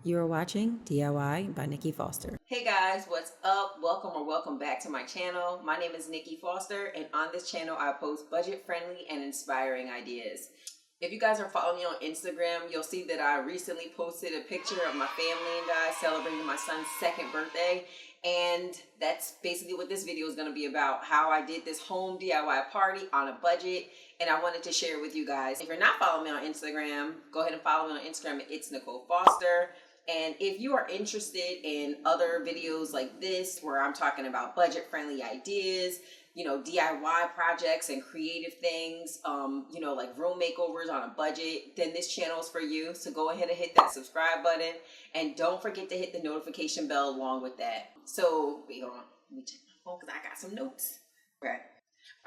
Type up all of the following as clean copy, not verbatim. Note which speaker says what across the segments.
Speaker 1: You are watching DIY by Nikki Foster. Hey guys, what's up? Welcome back to my channel. My name is Nikki Foster, and on this channel I post budget-friendly and inspiring ideas. If you guys are following me on Instagram, you'll see that I recently posted a picture of my family and guys celebrating my son's 2nd birthday. And that's basically what this video is going to be about, how I did this home DIY party on a budget. And I wanted to share with you guys. If you're not following me on Instagram, go ahead and follow me on Instagram. It's Nicole Foster. And if you are interested in other videos like this, where I'm talking about budget-friendly ideas, you know, DIY projects and creative things, you know, like room makeovers on a budget, then this channel is for you. So go ahead and hit that subscribe button. And don't forget to hit the notification bell along with that. So, wait, hold on. Let me check my phone because I got some notes. Okay.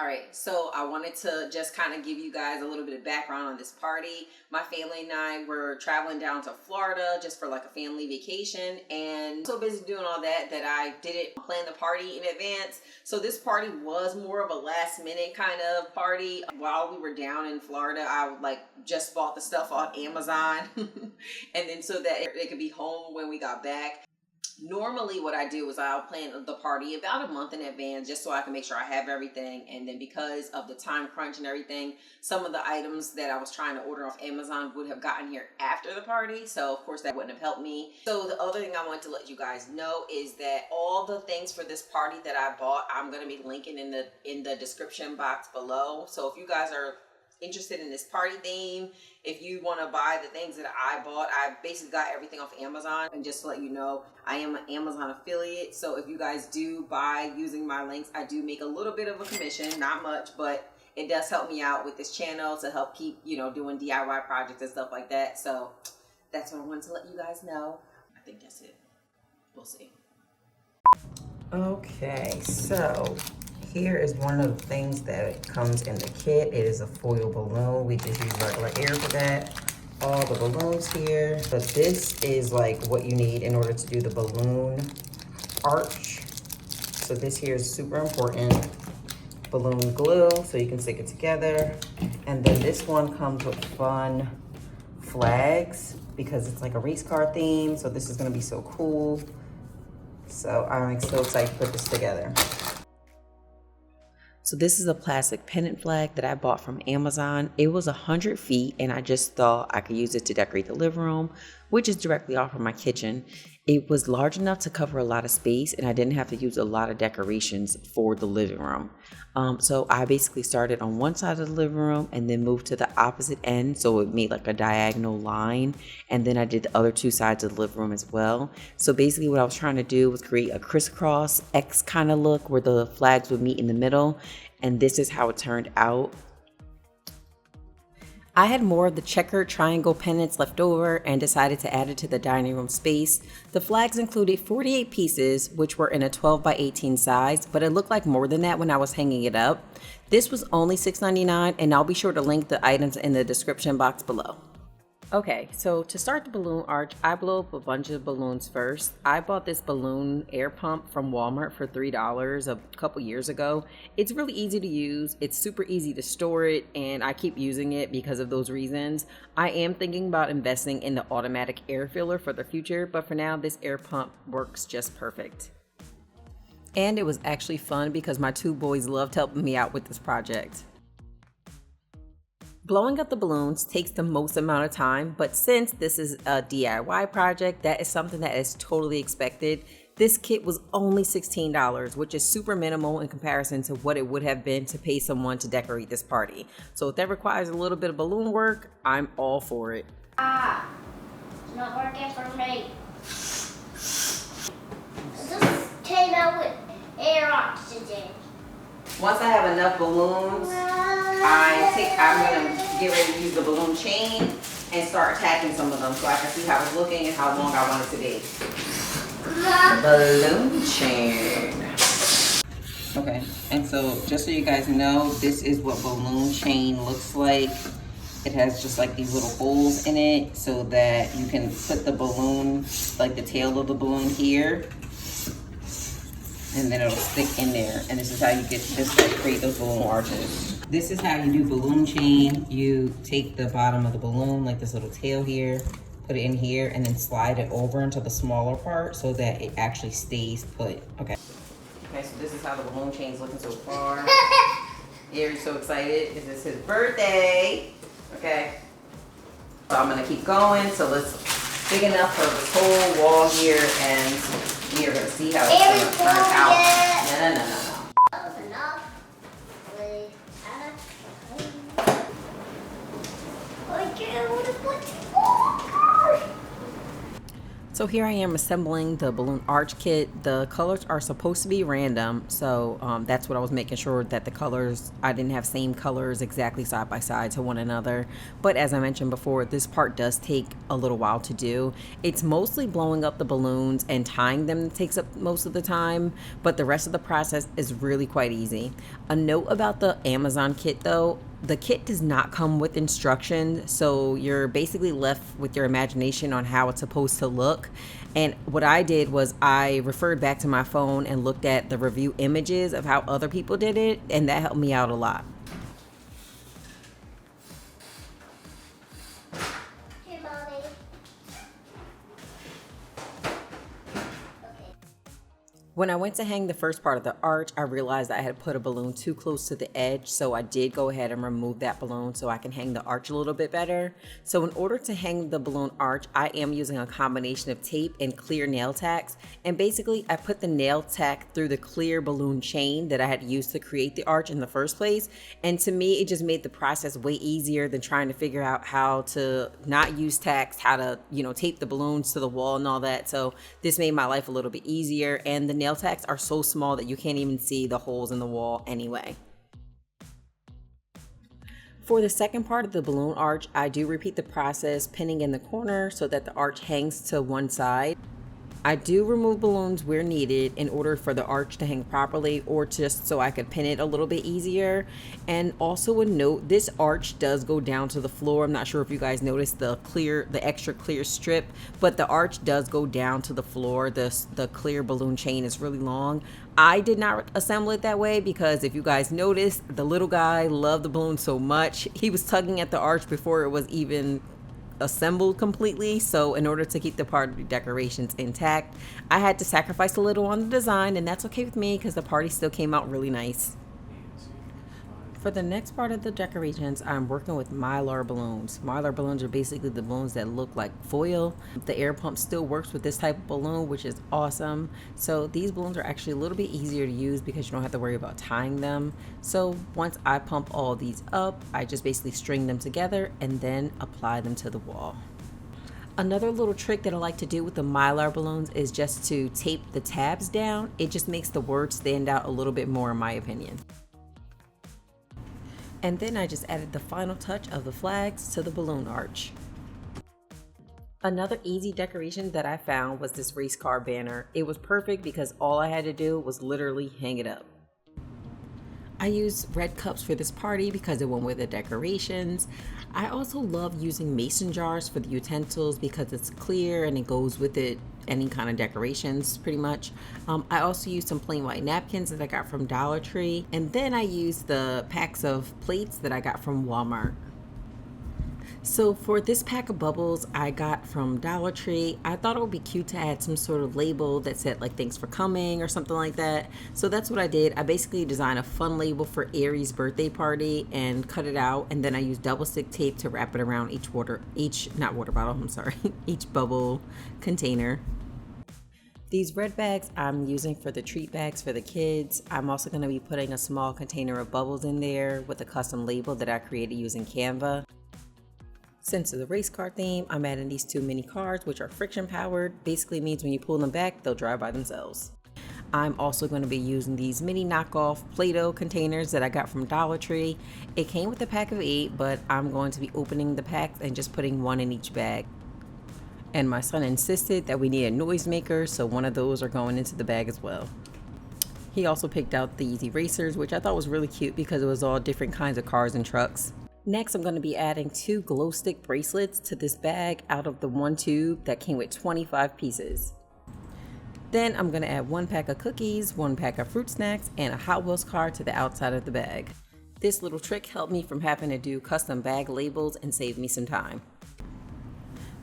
Speaker 1: All right, so I wanted to just kind of give you guys a little bit of background on this party. My family and I were traveling down to Florida just for like a family vacation, and so busy doing all that I didn't plan the party in advance. So this party was more of a last minute kind of party. While we were down in Florida, I like just bought the stuff on Amazon and then so that it could be home when we got back. Normally what I do is I'll plan the party about a month in advance just so I can make sure I have everything. And then because of the time crunch and everything, some of the items that I was trying to order off Amazon would have gotten here after the party. So of course that wouldn't have helped me. So the other thing I want to let you guys know is that all the things for this party that I bought, I'm going to be linking in the description box below. So if you guys are interested in this party theme, if you want to buy the things that I bought, I basically got everything off Amazon. And just to let you know, I am an Amazon affiliate, so if you guys do buy using my links, I do make a little bit of a commission, not much, but it does help me out with this channel to help keep, you know, doing DIY projects and stuff like that. So that's what I wanted to let you guys know. I think that's it. We'll see. Okay, so here is one of the things that comes in the kit. It is a foil balloon. We just use regular air for that. All the balloons here. But this is like what you need in order to do the balloon arch. So this here is super important. Balloon glue, so you can stick it together. And then this one comes with fun flags because it's like a race car theme. So this is gonna be so cool. So I'm so excited to put this together. So this is a plastic pennant flag that I bought from Amazon. It was 100 feet and I just thought I could use it to decorate the living room, which is directly off of my kitchen. It was large enough to cover a lot of space and I didn't have to use a lot of decorations for the living room. So I basically started on one side of the living room and then moved to the opposite end. So it made like a diagonal line. And then I did the other 2 sides of the living room as well. So basically what I was trying to do was create a crisscross X kind of look where the flags would meet in the middle. And this is how it turned out. I had more of the checkered triangle pennants left over and decided to add it to the dining room space. The flags included 48 pieces, which were in a 12 by 18 size, but it looked like more than that when I was hanging it up. This was only $6.99, and I'll be sure to link the items in the description box below. Okay, so to start the balloon arch, I blew up a bunch of balloons first. I bought this balloon air pump from Walmart for $3 a couple years ago. It's really easy to use, it's super easy to store it, and I keep using it because of those reasons. I am thinking about investing in the automatic air filler for the future, but for now this air pump works just perfect. And it was actually fun because my 2 boys loved helping me out with this project. Blowing up the balloons takes the most amount of time, but since this is a DIY project, that is something that is totally expected. This kit was only $16, which is super minimal in comparison to what it would have been to pay someone to decorate this party. So if that requires a little bit of balloon work, I'm all for it.
Speaker 2: It's not working for me. This came out with air oxygen.
Speaker 1: Once I have enough balloons, I'm gonna get ready to use the balloon chain and start attaching some of them so I can see how it's looking and how long I want it to be. Balloon chain. Okay, and so just so you guys know, this is what balloon chain looks like. It has just like these little holes in it so that you can put the balloon, like the tail of the balloon here, and then it'll stick in there. And this is how you get this to create those balloon arches. This is how you do balloon chain. You take the bottom of the balloon, like this little tail here, put it in here and then slide it over into the smaller part so that it actually stays put. Okay. Okay, so this is how the balloon chain is looking so far. Aries so excited. This is his birthday. Okay. So I'm gonna keep going. So let's big enough for this whole wall here, and we are gonna see how it's gonna turn out. No. So here I am assembling the balloon arch kit. The colors are supposed to be random, so that's what I was making sure that the colors, I didn't have same colors exactly side by side to one another. But as I mentioned before, this part does take a little while to do. It's mostly blowing up the balloons and tying them that takes up most of the time, but the rest of the process is really quite easy. A note about the Amazon kit though, the kit does not come with instructions, so you're basically left with your imagination on how it's supposed to look. And what I did was I referred back to my phone and looked at the review images of how other people did it, and that helped me out a lot. When I went to hang the first part of the arch, I realized I had put a balloon too close to the edge, so I did go ahead and remove that balloon so I can hang the arch a little bit better. So in order to hang the balloon arch, I am using a combination of tape and clear nail tacks. And basically, I put the nail tack through the clear balloon chain that I had used to create the arch in the first place. And to me, it just made the process way easier than trying to figure out how to not use tacks, how to, tape the balloons to the wall and all that. So this made my life a little bit easier, and the nail tacks are so small that you can't even see the holes in the wall anyway. For the second part of the balloon arch, I do repeat the process, pinning in the corner so that the arch hangs to one side. I do remove balloons where needed in order for the arch to hang properly, or just so I could pin it a little bit easier. And also a note, this arch does go down to the floor. I'm not sure if you guys noticed the extra clear strip, but the arch does go down to the floor. The clear balloon chain is really long. I did not assemble it that way because if you guys noticed, the little guy loved the balloon so much. He was tugging at the arch before it was even assembled completely. So in order to keep the party decorations intact, I had to sacrifice a little on the design, and that's okay with me because the party still came out really nice. For the next part of the decorations, I'm working with Mylar balloons. Mylar balloons are basically the balloons that look like foil. The air pump still works with this type of balloon, which is awesome. So these balloons are actually a little bit easier to use because you don't have to worry about tying them. So once I pump all these up, I just basically string them together and then apply them to the wall. Another little trick that I like to do with the Mylar balloons is just to tape the tabs down. It just makes the words stand out a little bit more, in my opinion. And then I just added the final touch of the flags to the balloon arch. Another easy decoration that I found was this race car banner. It was perfect because all I had to do was literally hang it up. I used red cups for this party because it went with the decorations. I also love using mason jars for the utensils because it's clear and it goes with it any kind of decorations pretty much. I also used some plain white napkins that I got from Dollar Tree, and then I used the packs of plates that I got from Walmart. So for this pack of bubbles I got from Dollar Tree, I thought it would be cute to add some sort of label that said like thanks for coming or something like that. So that's what I did. I basically designed a fun label for Aries' birthday party and cut it out, and then I used double stick tape to wrap it around each bubble container. These red bags I'm using for the treat bags for the kids. I'm also going to be putting a small container of bubbles in there with a custom label that I created using Canva. Since it's a race car theme, I'm adding these two mini cars, which are friction powered. Basically means when you pull them back, they'll drive by themselves. I'm also going to be using these mini knockoff Play-Doh containers that I got from Dollar Tree. It came with a pack of 8, but I'm going to be opening the packs and just putting one in each bag. And my son insisted that we need a noisemaker, so one of those are going into the bag as well. He also picked out these erasers, which I thought was really cute because it was all different kinds of cars and trucks. Next, I'm going to be adding 2 glow stick bracelets to this bag out of the one tube that came with 25 pieces. Then I'm going to add 1 pack of cookies, 1 pack of fruit snacks, and a Hot Wheels car to the outside of the bag. This little trick helped me from having to do custom bag labels and saved me some time.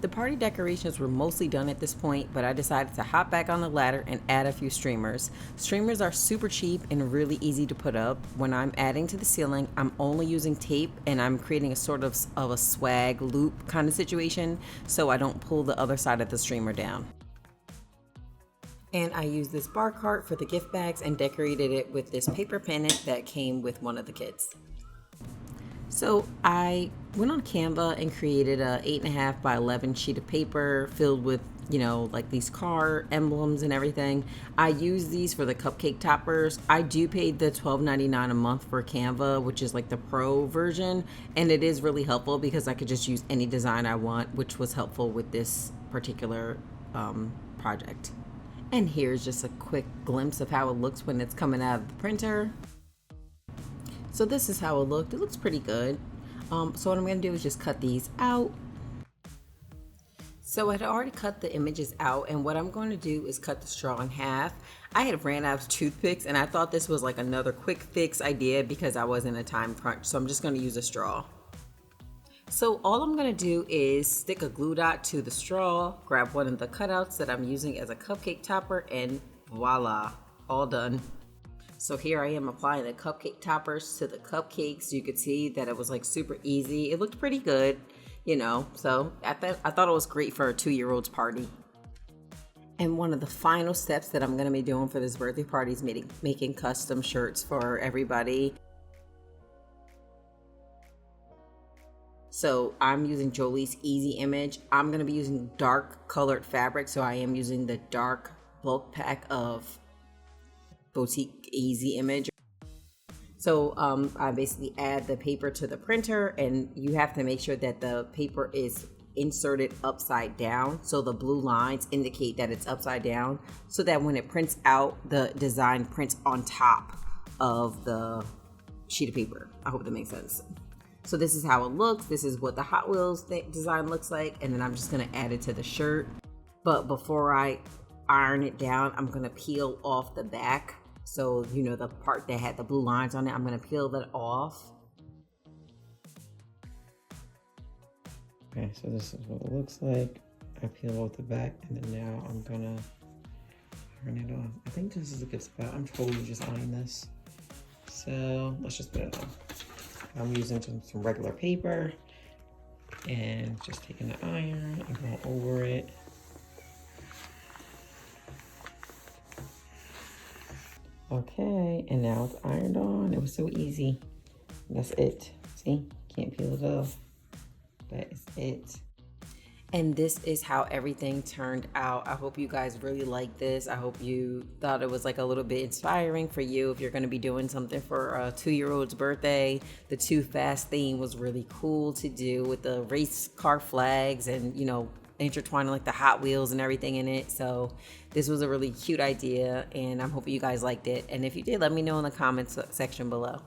Speaker 1: The party decorations were mostly done at this point, but I decided to hop back on the ladder and add a few streamers. Streamers are super cheap and really easy to put up. When I'm adding to the ceiling, I'm only using tape and I'm creating a sort of a swag loop kind of situation so I don't pull the other side of the streamer down. And I used this bar cart for the gift bags and decorated it with this paper pennant that came with one of the kids. So I went on Canva and created a 8.5 by 11 sheet of paper filled with, like these car emblems and everything. I use these for the cupcake toppers. I do pay the $12.99 a month for Canva, which is like the pro version. And it is really helpful because I could just use any design I want, which was helpful with this particular project. And here's just a quick glimpse of how it looks when it's coming out of the printer. So this is how it looked. It looks pretty good. So what I'm going to do is just cut these out. So I had already cut the images out, and what I'm going to do is cut the straw in half. I had ran out of toothpicks, and I thought this was like another quick fix idea because I was in a time crunch. So I'm just going to use a straw. So all I'm going to do is stick a glue dot to the straw, grab one of the cutouts that I'm using as a cupcake topper, and voila, all done. So here I am applying the cupcake toppers to the cupcakes. You could see that it was like super easy. It looked pretty good, so I thought it was great for a 2-year-old's party. And one of the final steps that I'm going to be doing for this birthday party is making custom shirts for everybody. So I'm using Jolie's Easy Image. I'm going to be using dark colored fabric. So I am using the dark bulk pack of Boutique Easy Image. So I basically add the paper to the printer, and you have to make sure that the paper is inserted upside down. So the blue lines indicate that it's upside down so that when it prints out, the design prints on top of the sheet of paper. I hope that makes sense. So this is how it looks. This is what the Hot Wheels design looks like. And then I'm just going to add it to the shirt. But before I iron it down, I'm going to peel off the back. So, the part that had the blue lines on it, I'm going to peel that off.
Speaker 3: Okay, so this is what it looks like. I peel off the back, and then now I'm going to iron it off. I think this is a good spot. I'm totally just ironing this. So let's just put it on. I'm using some regular paper and just taking the iron and going over it. Okay, and now it's ironed on. It was so easy. That's it. See, can't peel it off. That is it.
Speaker 1: And this is how everything turned out. I hope you guys really like this. I hope you thought it was like a little bit inspiring for you if you're going to be doing something for a 2-year-old's birthday. The Too Fast theme was really cool to do with the race car flags and, intertwining like the Hot Wheels and everything in it. So this was a really cute idea, and I'm hoping you guys liked it. And if you did, let me know in the comments section below.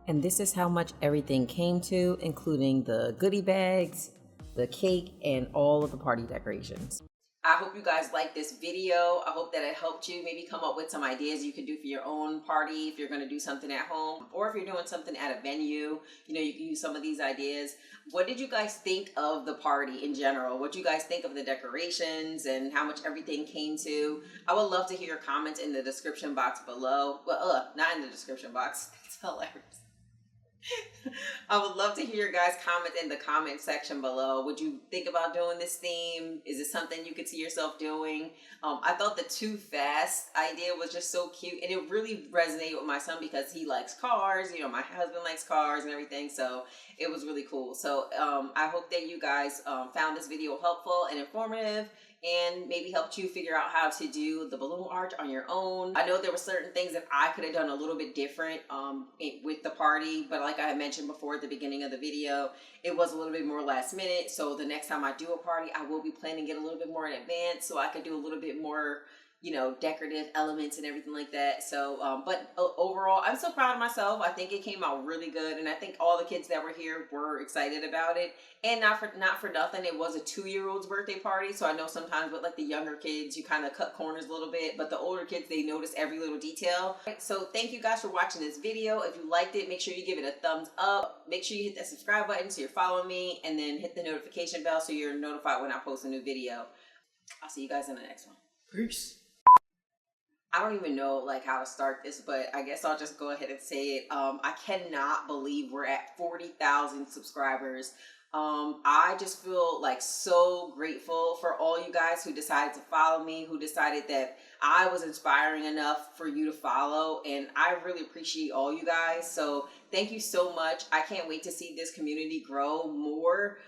Speaker 1: And this is how much everything came to, including the goodie bags, the cake, and all of the party decorations. I hope you guys liked this video. I hope that it helped you maybe come up with some ideas you can do for your own party if you're going to do something at home, or if you're doing something at a venue, you can use some of these ideas. What did you guys think of the party in general? What do you guys think of the decorations and how much everything came to? I would love to hear your comments in the description box below. Well, not in the description box. That's hilarious. I would love to hear your guys' comments in the comment section below. Would you think about doing this theme? Is it something you could see yourself doing? I thought the Too Fast idea was just so cute, and it really resonated with my son because he likes cars. My husband likes cars and everything, so it was really cool. So I hope that you guys found this video helpful and informative, and maybe helped you figure out how to do the balloon arch on your own. I know there were certain things that I could have done a little bit different with the party, but like I had mentioned before at the beginning of the video, it was a little bit more last minute. So the next time I do a party, I will be planning it a little bit more in advance so I could do a little bit more you know, decorative elements and everything like that. So, but overall, I'm so proud of myself. I think it came out really good, and I think all the kids that were here were excited about it. And not for nothing, it was a 2-year-old's birthday party. So I know sometimes with like the younger kids, you kind of cut corners a little bit, but the older kids, they notice every little detail. So thank you guys for watching this video. If you liked it, make sure you give it a thumbs up. Make sure you hit that subscribe button so you're following me, and then hit the notification bell so you're notified when I post a new video. I'll see you guys in the next one. Peace. I don't even know like how to start this, but I guess I'll just go ahead and say it. I cannot believe we're at 40,000 subscribers. I just feel like so grateful for all you guys who decided to follow me, who decided that I was inspiring enough for you to follow, and I really appreciate all you guys. So thank you so much. I can't wait to see this community grow more.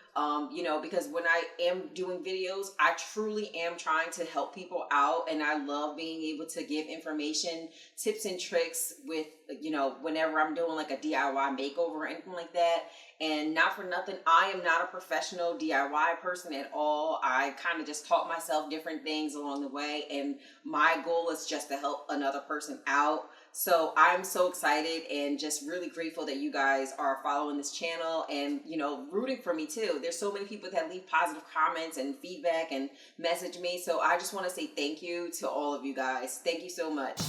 Speaker 1: You know, because when I am doing videos, I truly am trying to help people out, and I love being able to give information, tips and tricks with, you know, whenever I'm doing like a DIY makeover or anything like that. And not for nothing, I am not a professional DIY person at all. I kind of just taught myself different things along the way, and my goal is just to help another person out. So I'm so excited and just really grateful that you guys are following this channel and, you know, rooting for me too. There's so many people that leave positive comments and feedback and message me. So I just want to say thank you to all of you guys. Thank you so much.